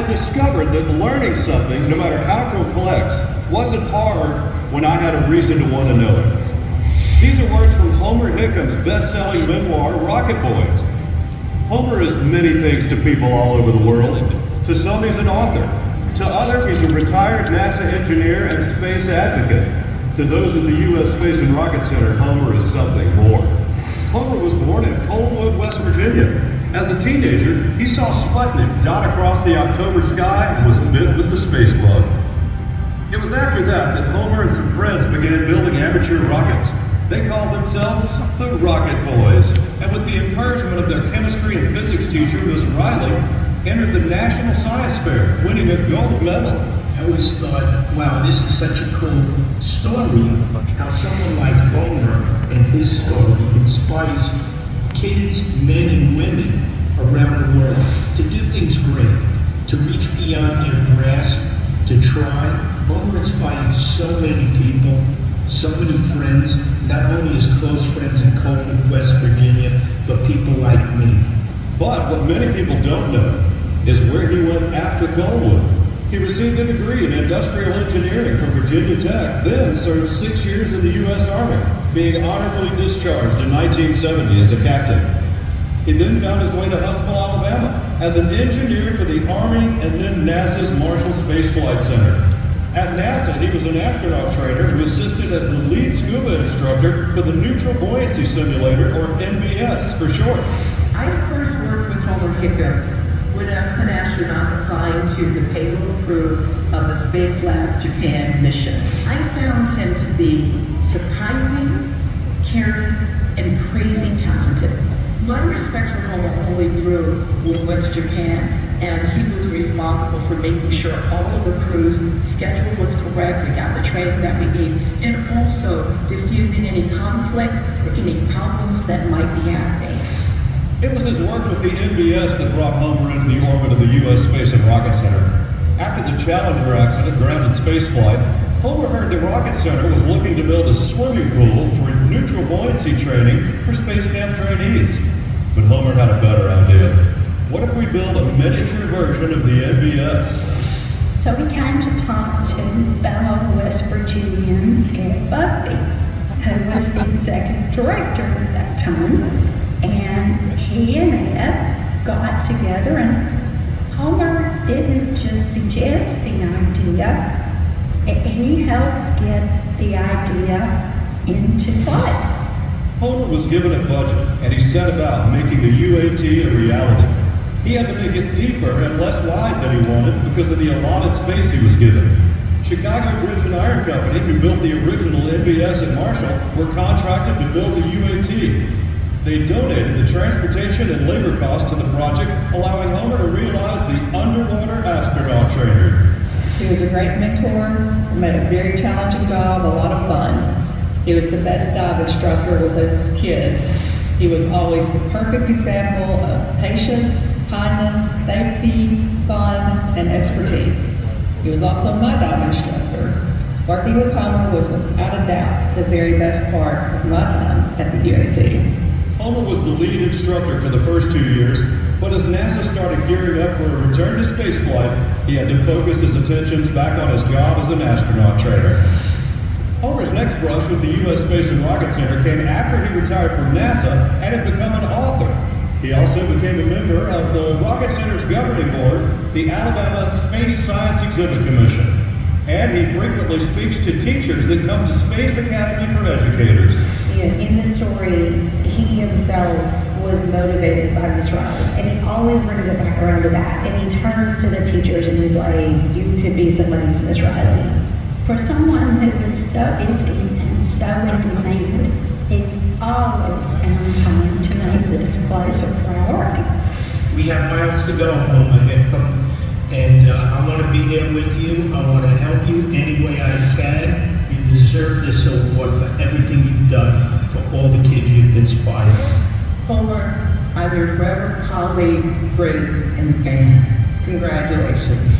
had discovered that learning something, no matter how complex, wasn't hard when I had a reason to want to know it. These are words from Homer Hickam's best-selling memoir, Rocket Boys. Homer is many things to people all over the world. To some, he's an author. To others, he's a retired NASA engineer and space advocate. To those at the U.S. Space and Rocket Center, Homer is something more. Homer was born in Coalwood, West Virginia. As a teenager, he saw Sputnik dot across the October sky and was bit with the space bug. It was after that Homer and some friends began building amateur rockets. They called themselves the Rocket Boys, and with the encouragement of their chemistry and physics teacher, Miss Riley, entered the National Science Fair, winning a gold medal. I always thought, wow, this is such a cool story, how someone like Homer and his story inspires kids, men and women around the world to do things great, to reach beyond their grasp, to try. Homer inspired so many people, so many friends, not only his close friends in Coalwood, West Virginia, but people like me. But what many people don't know is where he went after Coalwood. He received a degree in industrial engineering from Virginia Tech, then served 6 years in the U.S. Army, being honorably discharged in 1970 as a captain. He then found his way to Huntsville, Alabama, as an engineer for the Army and then NASA's Marshall Space Flight Center. At NASA, he was an astronaut trainer who assisted as the lead scuba instructor for the Neutral Buoyancy Simulator, or NBS for short. I first worked with Homer Hickam when I was an astronaut assigned to the payload crew of the Space Lab Japan mission. I found him to be surprising, caring, and crazy talented. My respect for Homer only grew when we went to Japan, and he was responsible for making sure all of the crew's schedule was correct, we got the training that we need, and also diffusing any conflict or any problems that might be happening. It was his work with the NBS that brought Homer into the orbit of the U.S. Space and Rocket Center. After the Challenger accident grounded spaceflight, Homer heard the Rocket Center was looking to build a swimming pool for neutral buoyancy training for space camp trainees. But Homer had a better idea. What if we build a miniature version of the NBS? So we came to talk to fellow West Virginian Ed Buckby, who was the executive director at that time. And he and Ed got together, and Homer didn't just suggest the idea, he helped get the idea into play. Homer was given a budget, and he set about making the UAT a reality. He had to make it deeper and less wide than he wanted because of the allotted space he was given. Chicago Bridge and Iron Company, who built the original NBS at Marshall, were contracted to build the UAT. They donated the transportation and labor costs to the project, allowing Homer to realize the underwater astronaut trainer. He was a great mentor, made a very challenging job, a lot of fun. He was the best dive instructor with his kids. He was always the perfect example of patience, kindness, safety, fun, and expertise. He was also my dive instructor. Working with Homer was without a doubt the very best part of my time at the UAT. Homer was the lead instructor for the first 2 years, but as NASA started gearing up for a return to spaceflight, he had to focus his attentions back on his job as an astronaut trainer. Homer's next brush with the U.S. Space and Rocket Center came after he retired from NASA and had become an author. He also became a member of the Rocket Center's governing board, the Alabama Space Science Exhibit Commission. And he frequently speaks to teachers that come to Space Academy for Educators. In the story, he himself was motivated by Miss Riley, and he always brings it back around to that. And he turns to the teachers and he's like, "You could be somebody's Miss Riley." For someone who is so busy and so independent, he's always found time to make this place a priority. We have miles to go, Homer Hickam, and I want to be there with you. I want to help you any way I can. You deserve this award for everything you've done for all the kids you've inspired. Homer, I'm your forever colleague, friend, and fan. Congratulations.